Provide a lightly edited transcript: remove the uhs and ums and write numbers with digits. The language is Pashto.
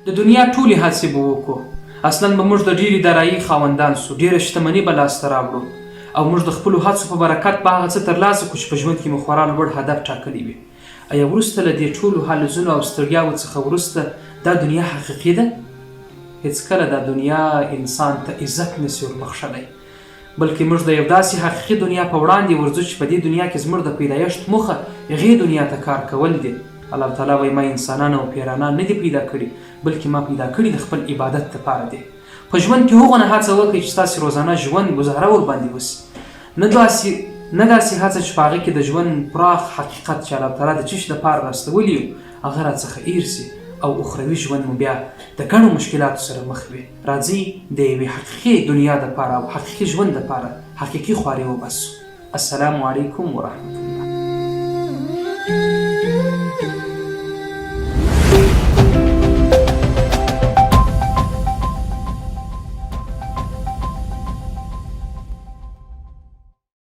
د دنیا ټولې هڅې به وکړو، اصلا به موږ د ډېرې درایي خاوندان سو، ډېره شتمني به لاسته راوړو او موږ د خپلو هڅو په برکت به هغه څه ترلاسه کړو چې په ژوند کې مو خورا لوړ هدف ټاکلی وي. ایا وروسته له دې ټولو حالزونو او ستړیاوو څخه وروسته دا دنیا حقیقي ده؟ هېڅکله دا دنیا انسان ته عزت نسي وربخښلی، بلکې موږ د یو داسې حقیقي دنیا په وړاندې ورځو چې په دې دنیا کې زموږ د پیدایښت موخه هغې دنیا ته کار کول دي. الله تعالی وایي ما انسانان او پیرانان نه دي پیدا کړي، بلکې ما پیدا کړي د خپل عبادت لپاره دي. په ژوند کې هغونه هڅه وکړئ چې ستاسې روزانه ژوند ګزاره ورباندې وسي، نه داسې هڅه چې په هغې کې د ژوند پراخ حقیقت چې الله تعالی د څه شي دپاره راستولی یو هغه راڅخه هېر سي او اخروي ژوند مو بیا د ګڼو مشکلاتو سره مخ وي. راځئ د یوې حقیقي دنیا دپاره او حقیقي ژوند دپاره حقیقي خواري وباسو. السلام علیکم ورحمة الله.